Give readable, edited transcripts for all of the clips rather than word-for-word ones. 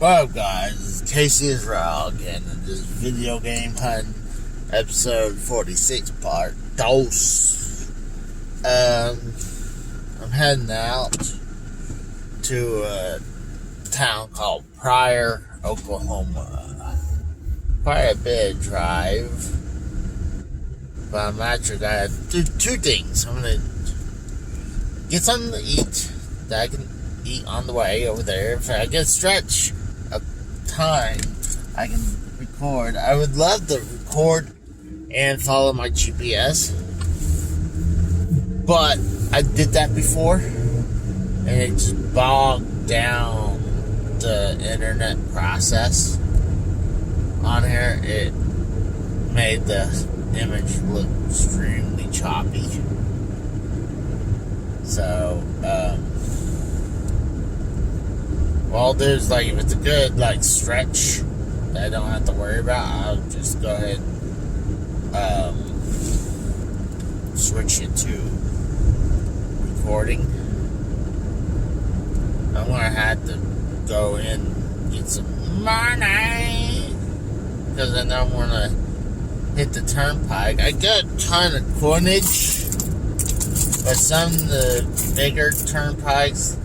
Well, guys, it's Casey is Rock, and this video game hunt episode 46 part dos. I'm heading out to a town called Pryor, Oklahoma. Quite a bit of drive, but I'm actually gonna do two things. I'm gonna get something to eat that I can eat on the way over there. If I get stretch of time, I can record. I would love to record and follow my GPS, but I did that before, and it just bogged down the internet process on here. It made the image look extremely choppy. So, well, there's like, if it's a good stretch that I don't have to worry about, I'll just go ahead and switch it to recording. I'm gonna have to go in and get some money, because then I'm gonna hit the turnpike. I got a ton of coinage, but some of the bigger turnpikes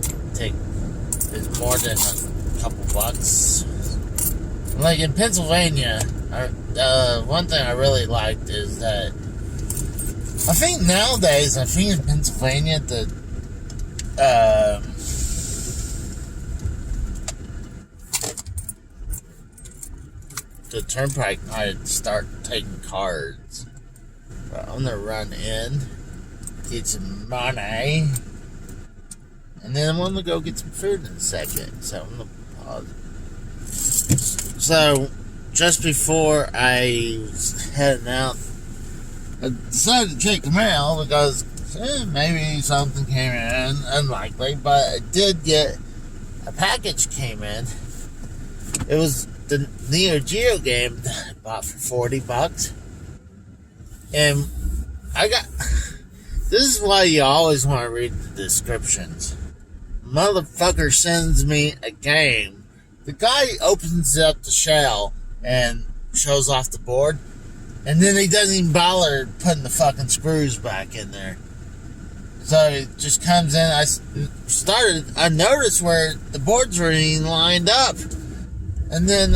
is more than a couple bucks. Like in Pennsylvania, one thing I really liked is that I think nowadays, in Pennsylvania, the turnpike might start taking cards. But I'm gonna run in, get some money, and then I'm gonna go get some food in a second. So I'm gonna pause. So just before I was heading out, I decided to check the mail because maybe something came in, unlikely, but I did get a package came in. It was the Neo Geo game that I bought for $40, and this is why you always want to read the descriptions. Motherfucker sends me a game. The guy opens up the shell and shows off the board, and then he doesn't even bother putting the fucking screws back in there. So it just comes in. I noticed where the boards were lined up, and then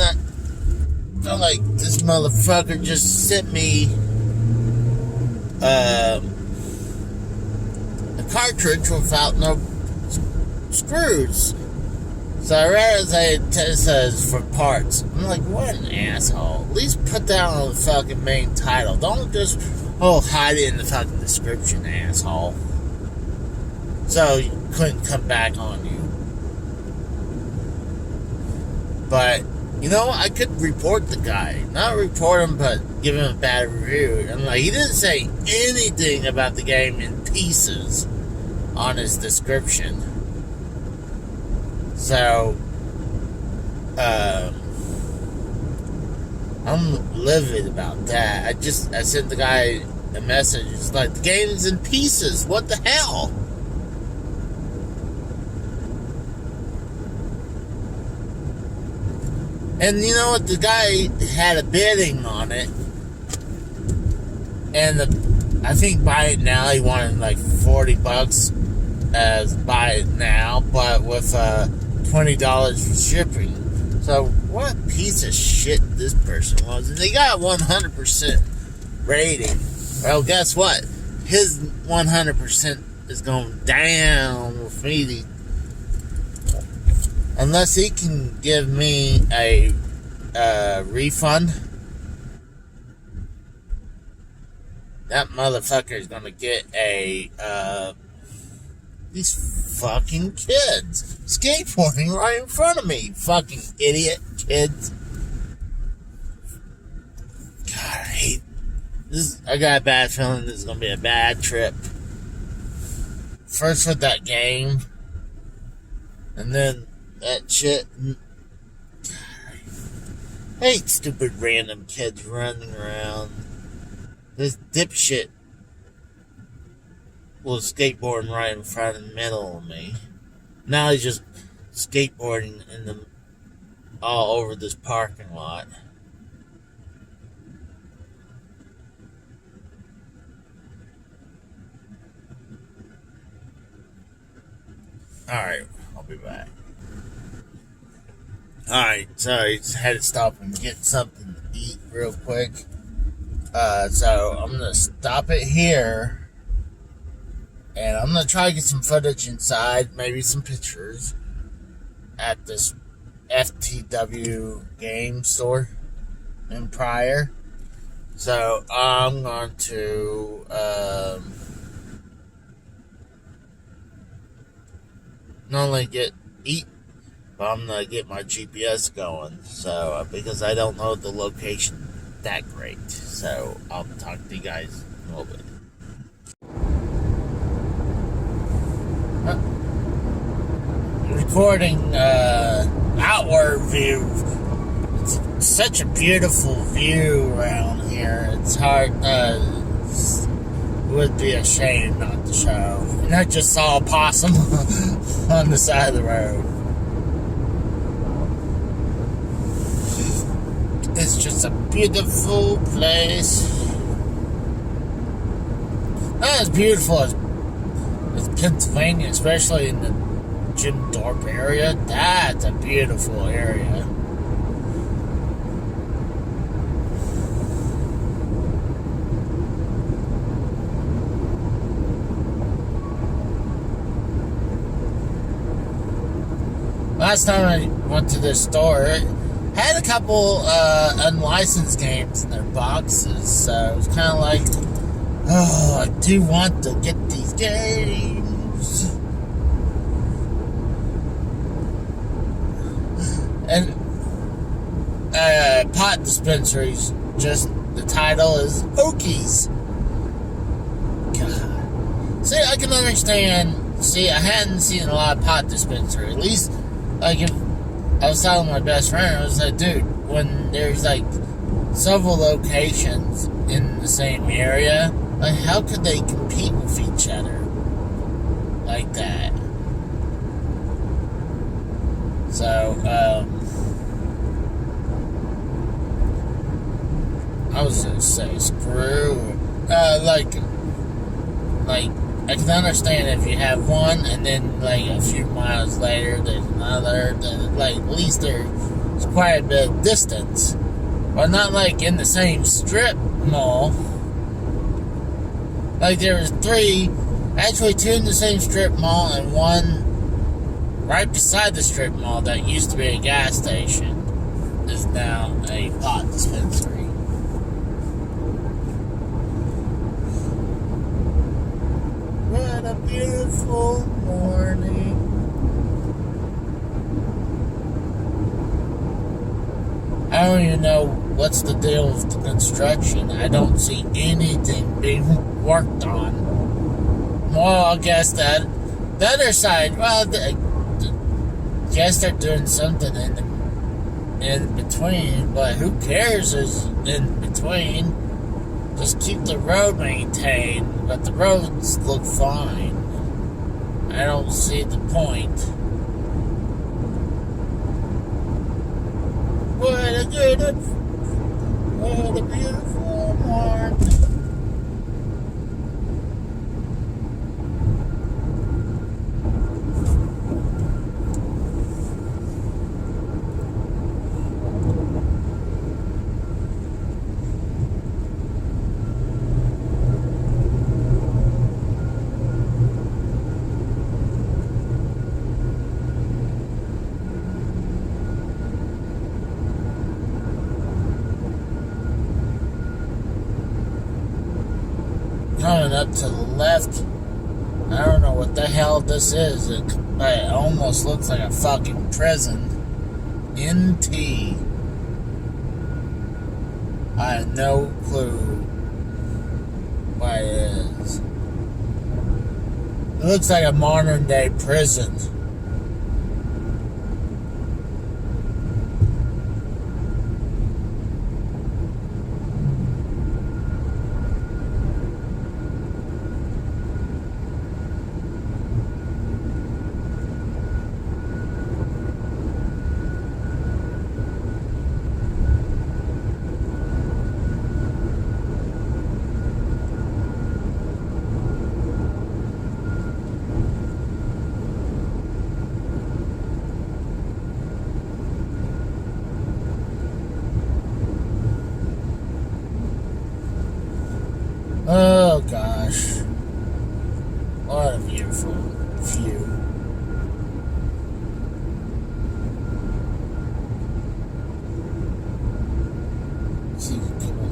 I'm like, this motherfucker just sent me a cartridge without no screws. So I realized it says for parts. I'm like, what an asshole. At least put that on the fucking main title. Don't just hide it in the fucking description, asshole. So you couldn't come back on you. But you know, I could report the guy. Not report him, but give him a bad review. And he didn't say anything about the game in pieces on his description. So, I'm livid about that. I sent the guy a message. It's like, the game's in pieces. What the hell? And you know what? The guy had a bidding on it. And I think buy it now, he wanted $40 as buy it now, but with $20 for shipping. So what a piece of shit this person was. And they got 100% rating. Well, guess what? His 100% is going down with me. Unless he can give me a refund, that motherfucker is gonna get these fucking kids skateboarding right in front of me. Fucking idiot kids. God, I hate this. I got a bad feeling this is gonna be a bad trip. First with that game, and then that shit. I hate stupid random kids running around. This dipshit was skateboarding right in front of the middle of me. Now he's just skateboarding in the all over this parking lot. Alright, I'll be back. Alright, so I just had to stop and get something to eat real quick. So I'm going to stop it here. And I'm going to try to get some footage inside, maybe some pictures at this FTW game store in Pryor. So I'm going to not only eat, but I'm going to get my GPS going. So because I don't know the location that great. So I'll talk to you guys in a little bit. Recording outward view. It's such a beautiful view around here. It's hard. It would be a shame not to show. And I just saw a possum on the side of the road. It's just a beautiful place. Not as beautiful as Pennsylvania, especially in the Jim Thorpe area. That's a beautiful area. Last time I went to this store, it had a couple unlicensed games in their boxes, so it was kind of like, oh, I do want to get these games. And pot dispensaries, just the title is Okies. God. See, I can understand. See, I hadn't seen a lot of pot dispensary. At least, like, if I was telling my best friend, I was like, dude, when there's like several locations in the same area, like, how could they compete with each other like that? So, I was gonna say, screw. Like, I can understand if you have one, and then, like, a few miles later, there's another. Like, at least there's quite a bit of distance. But not, like, in the same strip mall. Like, there was actually two in the same strip mall, and one right beside the strip mall that used to be a gas station is now a pot dispensary. What a beautiful morning. I don't even know what's the deal with the construction. I don't see anything being worked on. Well, I guess that the other side, well, I guess they're doing something in between, but who cares is in between. Just keep the road maintained, but the roads look fine. I don't see the point. What a beautiful morning. Coming up to the left, I don't know what the hell this is. It almost looks like a fucking prison. NT. I have no clue what it is. It looks like a modern day prison.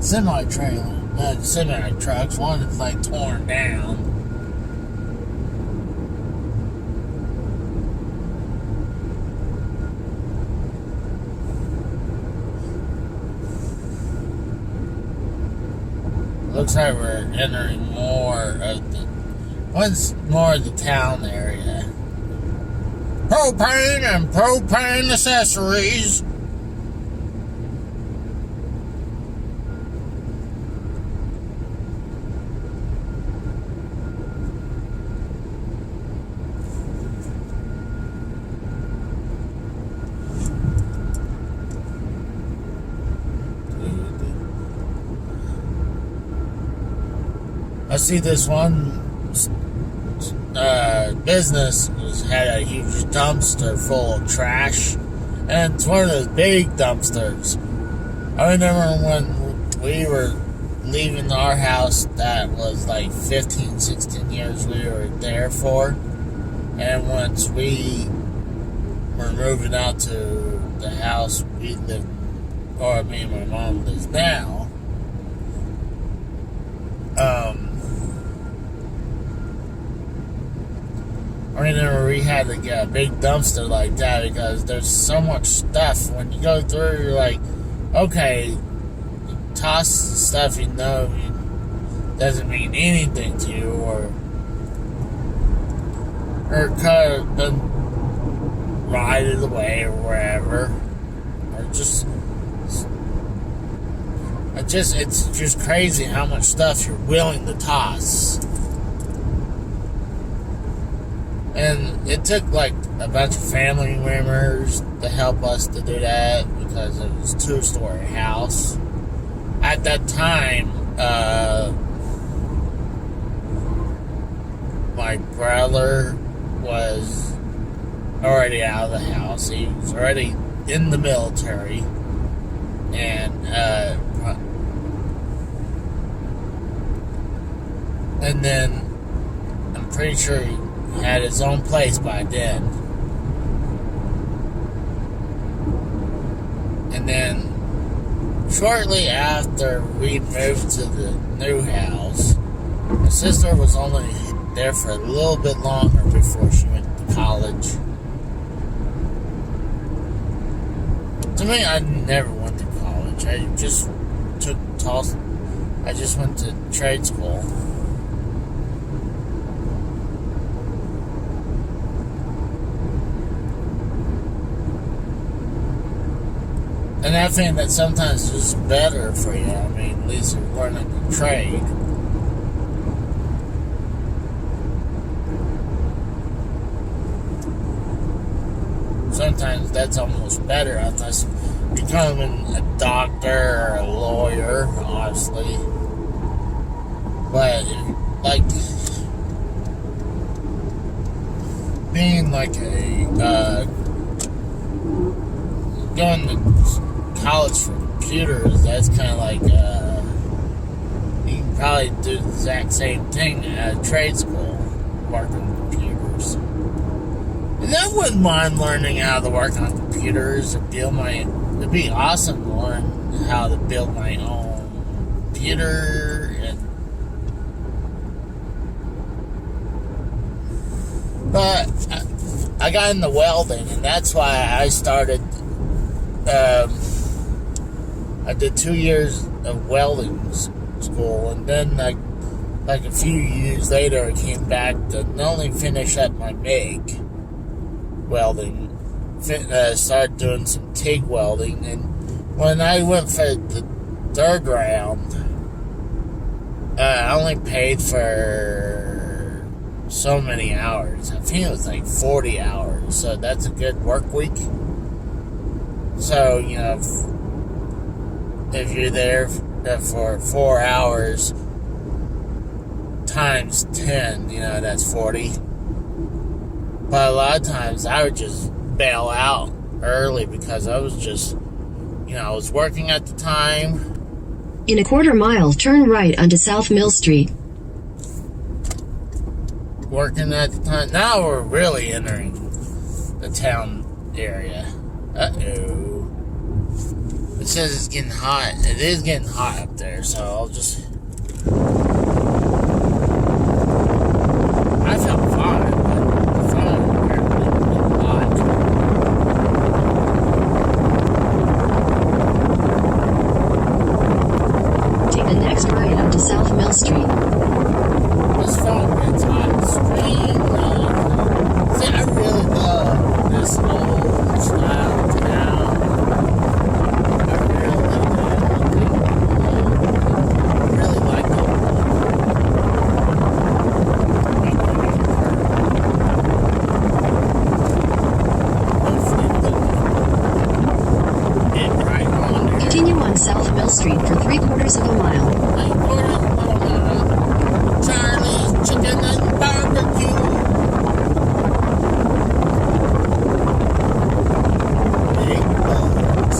semi-trailer, semi-trucks. One is like torn down. Looks like we're entering more of the town area. Propane and propane accessories. I see this one business had a huge dumpster full of trash, and it's one of those big dumpsters. I remember when we were leaving our house, that was like 15, 16 years we were there for, and once we were moving out to the house we lived, or me and my mom lives now, I remember we had to get a big dumpster like that because there's so much stuff. When you go through, you're like, okay, toss stuff you know doesn't mean anything to you, or cut it, ride it away or wherever, or it's just crazy how much stuff you're willing to toss. And it took like a bunch of family members to help us to do that because it was a 2-story house. At that time, my brother was already out of the house. He was already in the military. And then I'm pretty sure he had his own place by then. And then shortly after we moved to the new house, my sister was only there for a little bit longer before she went to college. To me, I never went to college. I just went to trade school. And I think that sometimes it's just better for you. I mean, at least you're learning the trade. Sometimes that's almost better unless you're becoming a doctor or a lawyer, honestly. But, like, being like going to college for computers, that's kind of like, you can probably do the exact same thing at trade school, work on computers. And I wouldn't mind learning how to work on computers or it'd be awesome to learn how to build my own computer. But I got into welding, and that's why I started. I did 2 years of welding school, and then like a few years later, I came back to not only finish up my MIG welding, started doing some TIG welding, and when I went for the third round, I only paid for so many hours. I think it was like 40 hours, so that's a good work week. So, you know, if you're there for 4 hours times 10, you know, that's 40. But a lot of times I would just bail out early because I was just, you know, I was working at the time. In a quarter mile, turn right onto South Mill Street. Working at the time. Now we're really entering the town area. Uh-oh. It says it's getting hot. It is getting hot up there, so I'll just... I felt fine, but the phone apparently getting hot. Take the next right onto South Mill Street. This phone gets hot extremely. See, I really love this old style town. I really like it. Continue on South Mill Street for 3/4 of a mile. Charlie's Chicken and Barbecue. Big bugs.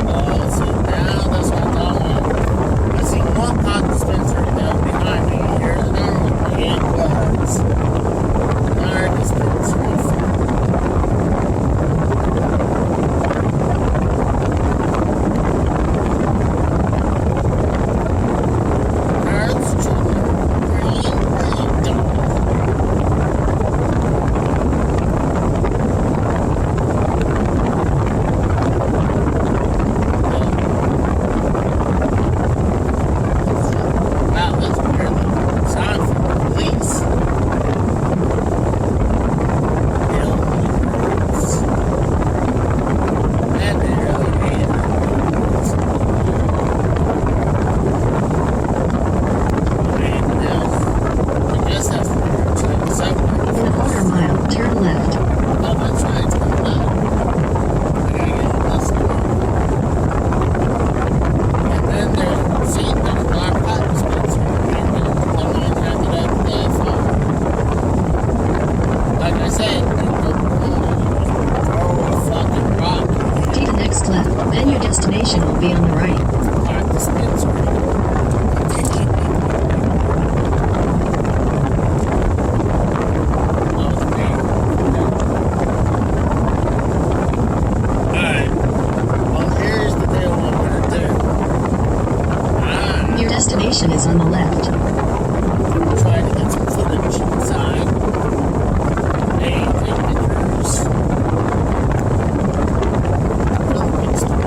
Oh, see, now that's what I'm talking about. I see one pot dispenser down behind me. Here's another one. Big bugs. Another dispensary. Then your destination will be on the right. Your destination is on the left. Trying to get some footage inside. Hey, take pictures. Really good stuff.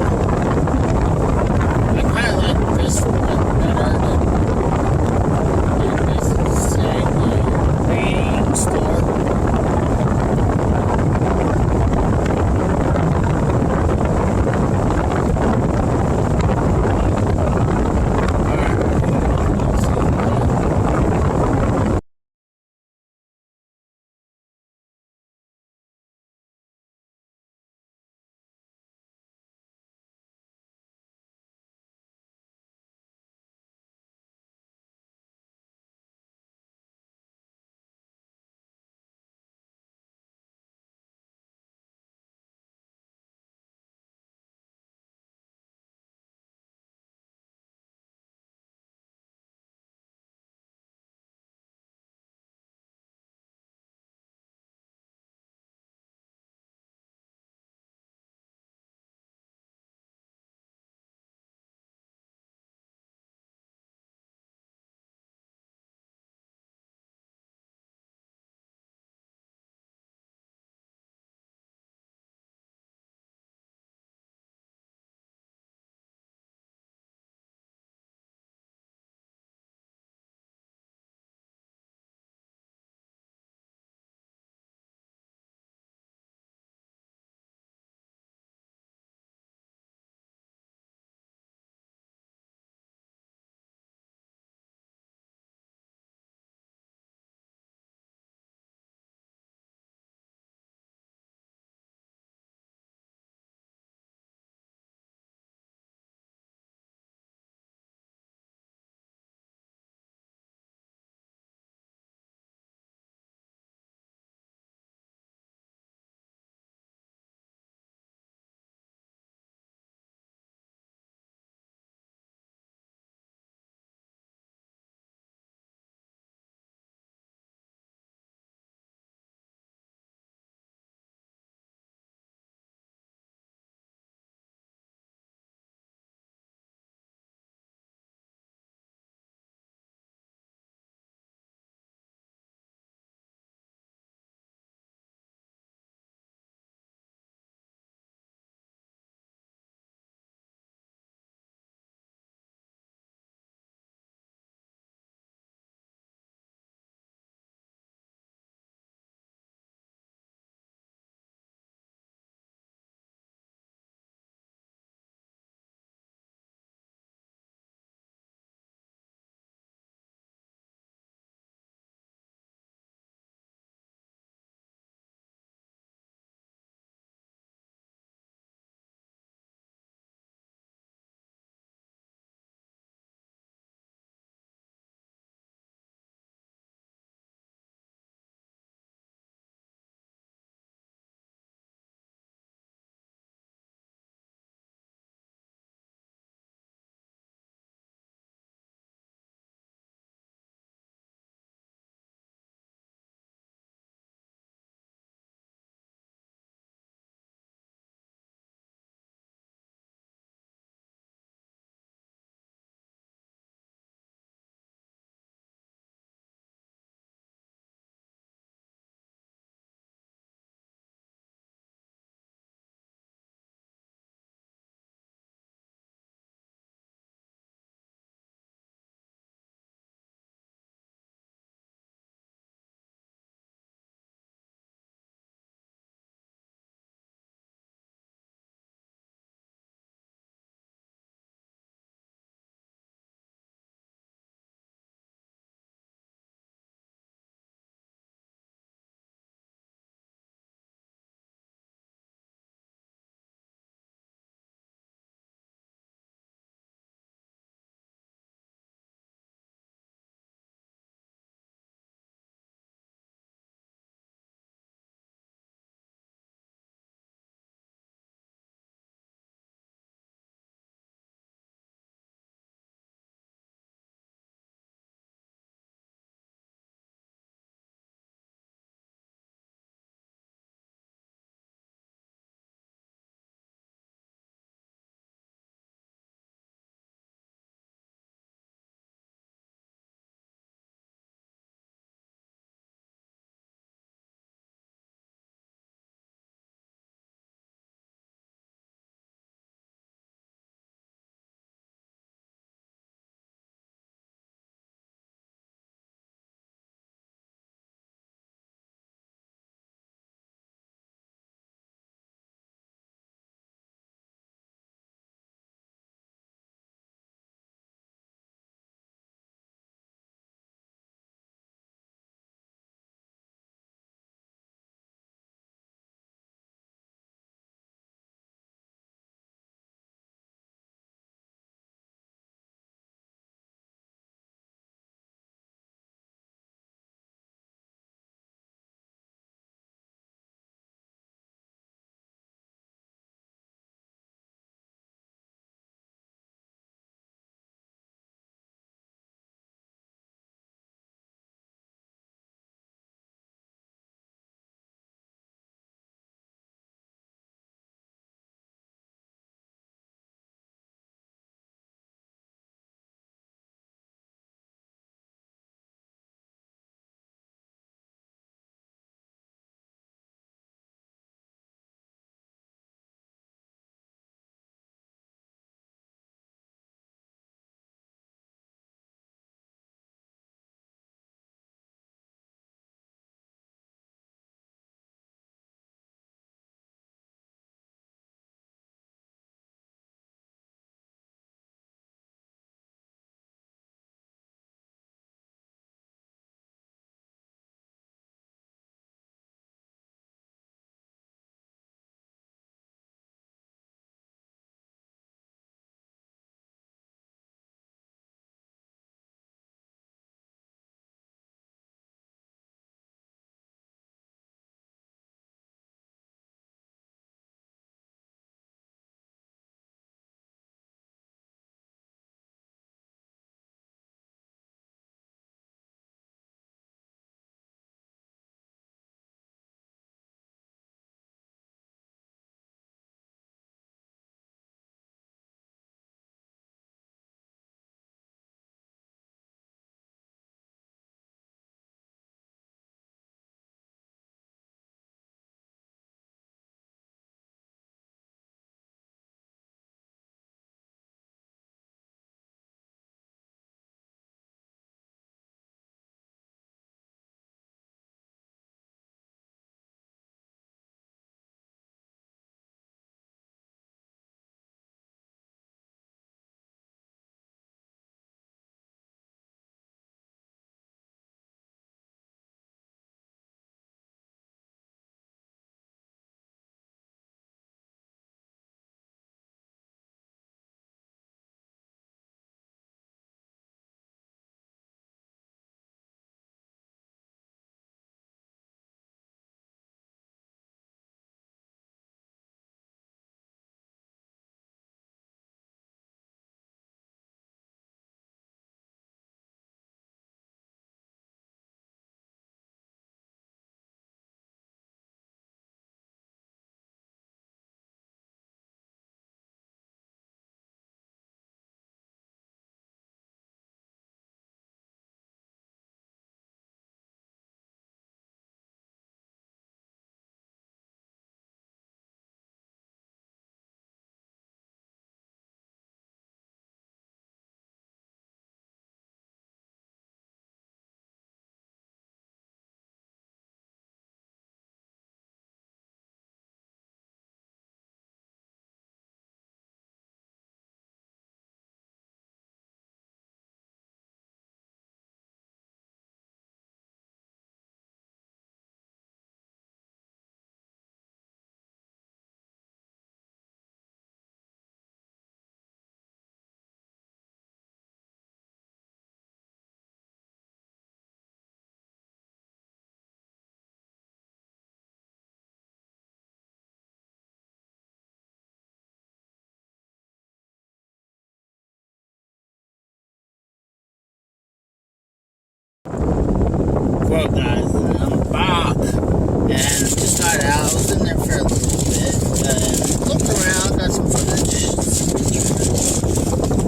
Well, guys, I'm back, and just got out. I was in there for a little bit, and looked around, got some footage,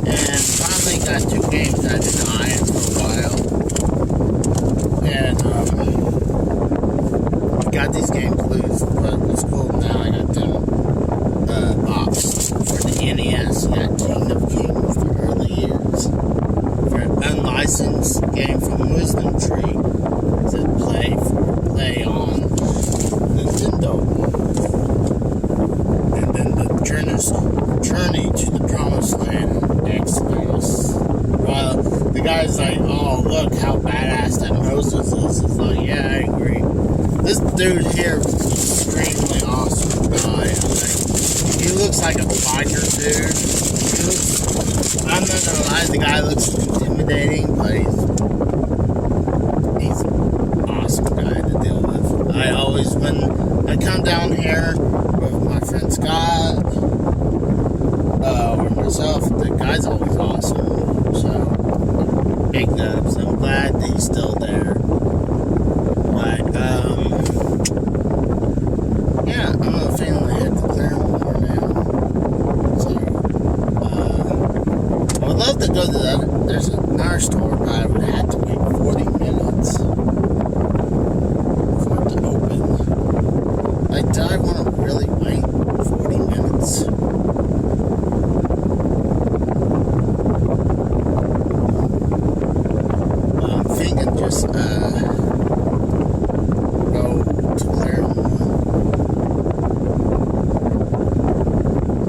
and finally got 2 games I've been eyeing for a while. And got these game clues, but what's cool now, I got them boxed for the NES. I got King of Kings for early years, for an unlicensed game from Wisdom Tree to play on Nintendo. And then the Journey to the Promised Land Exodus. Well, the guy's like, oh, look how badass that Moses is. It's like, yeah, I agree. This dude here is extremely awesome guy. He looks like a biker dude. I'm not gonna lie, the guy looks intimidating, but he's an awesome guy to deal with. I always, when I come down here with my friend Scott, or myself, the guy's always awesome. So, big dubs. I'm glad that he's still there. But, yeah, I'm a family head to Claremore now. So, I would love to go to that. There's another store, but I would have to wait 40 minutes for it to open. Like, do I want to really wait 40 minutes? I'm thinking just, go to Claremore.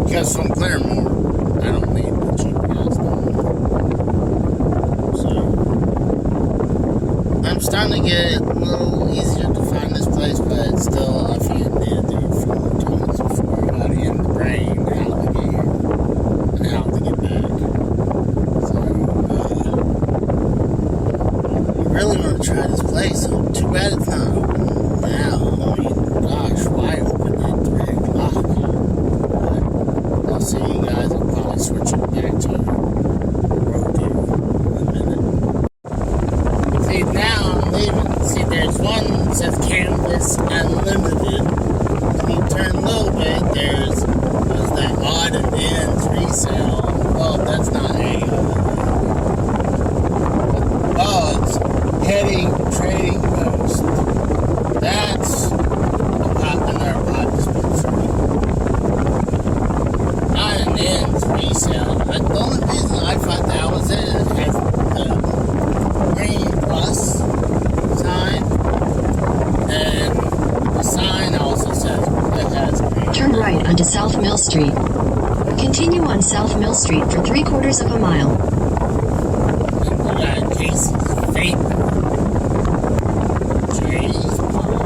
Because from Claremore, I don't need the GPS number. So, I'm starting to get it a little easier to find this place, but still, I think I need to do it a few more times before I got in the brain how to get here and how to get back. So, I really want to try this place. Too bad it's not open now. I mean, gosh, why open at 3 o'clock? But I'll see you guys. I'll probably switch it back to Roku in a minute. See, now I'm leaving. See, there's one that says Canvas Unlimited. When you turn a little bit, there's that odd and ends resale. Well, that's not a. Oh, it's Heading Trading Post. That's another pot dispensary. Odd and ends resale. The only reason I thought that was it has the green plus sign, and the sign also says it has green. Turn right onto South Mill Street. Continue on South Mill Street for 3/4 of a mile. And we got Casey's favorite. Jay's Pond.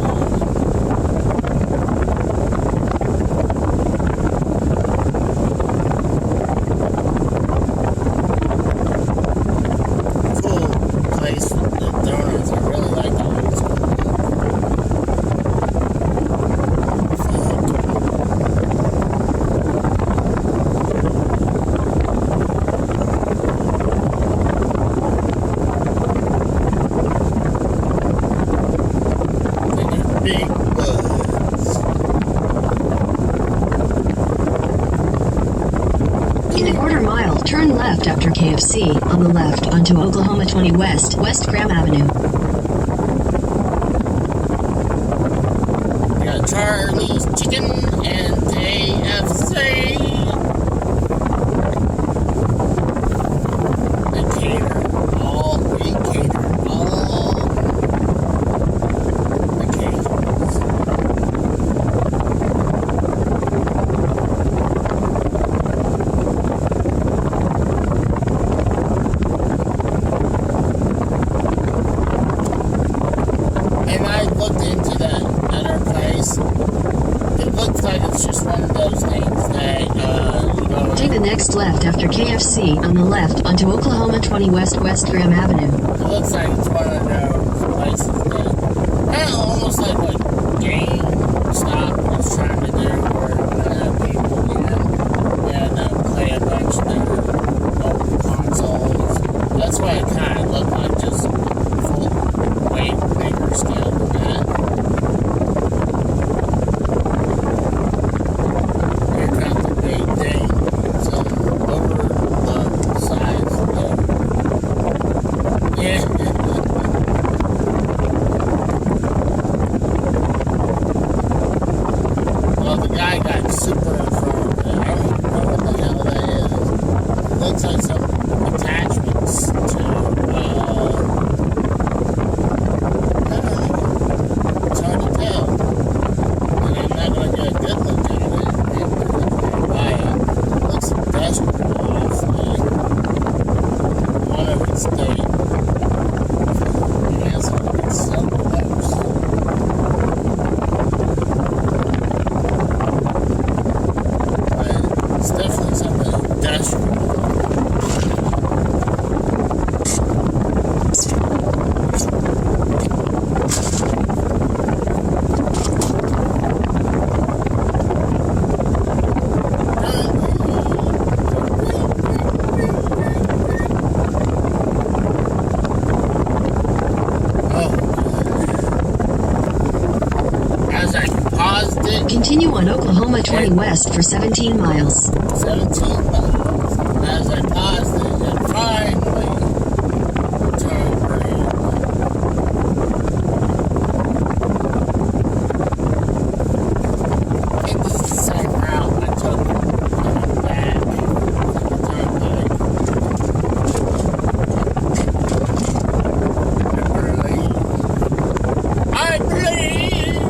Cool place with the donuts. I really like that one. Big woods. In a 1/4 mile, turn left after KFC, on the left onto Oklahoma 20 West, West Graham Avenue. We got Charlie's Chicken and KFC. They cater. We cater all occasions. And I looked into that other place. It looks like it's just one of those things that, you go. Take the next left after KFC, on the left onto Oklahoma 20 West, West Graham Avenue. It looks like it's one of those places that, almost like what GameStop was trying to do, where people can play a bunch of their old consoles. That's what it kind of looked like, just full weight bigger looks like some attachments to, I don't know. It's hard to tell. And I'm not going to get a good look at it. It looks industrial, honestly. One of its state. It has some good sunflowers. But it's definitely something industrial. As I paused it, Continue on Oklahoma 20 West for 17 miles. 17 miles. As I paused it, it finally turned green. It was the same route I took coming back from the turnpike. I believe.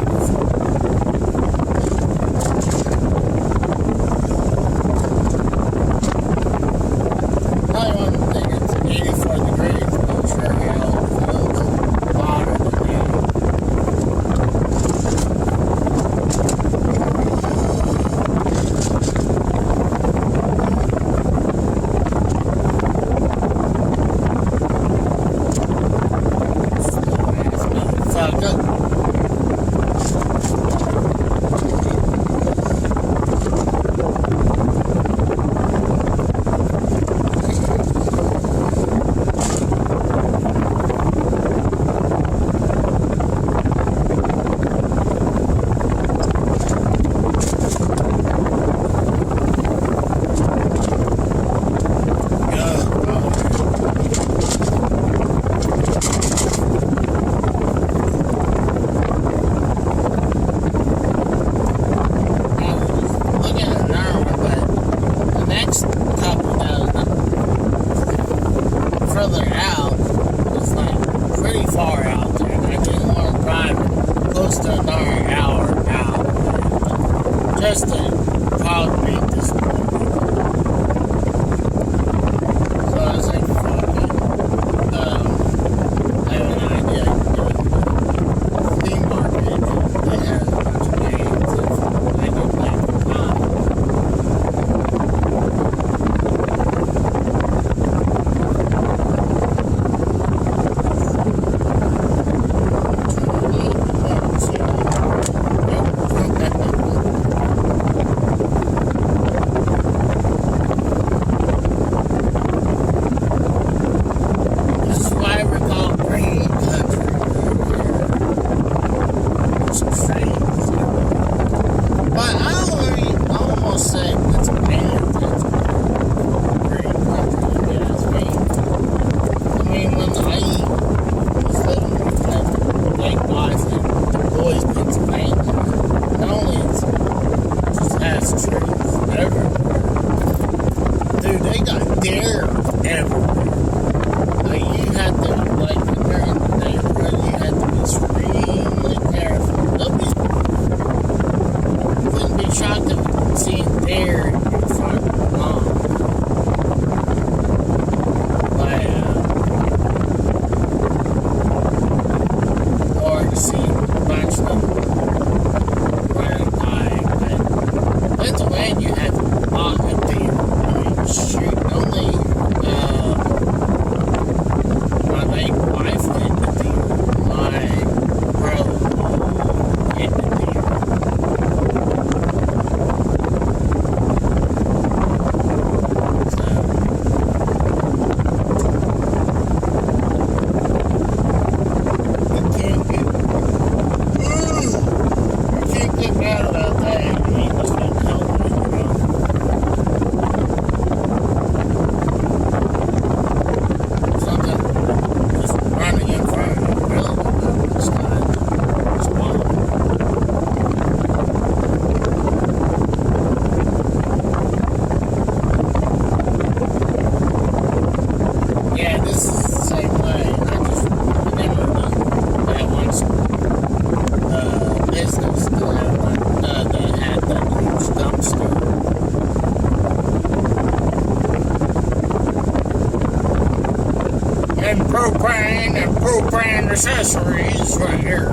and propane accessories right here.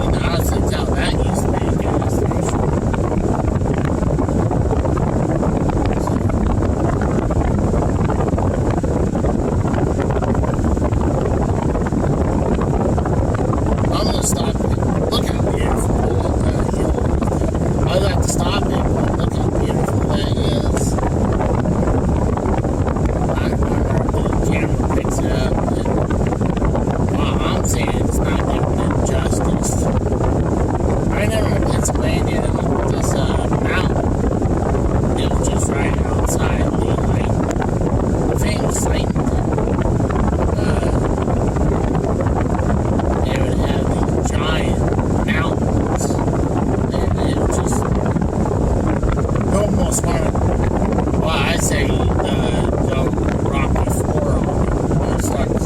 And honestly, tell that used to be a gas station. I'm gonna stop it. Look how beautiful that hill is. I'd like to stop it, but look how beautiful that is. I wonder if the camera picks it up. Well, I'm saying it's not giving it justice. I never in Pennsylvania, this mountain, it was just right outside the famous Slayton. They would have these giant mountains, and it was just almost wanted. Well, I say go Rocky Four on it when it starts.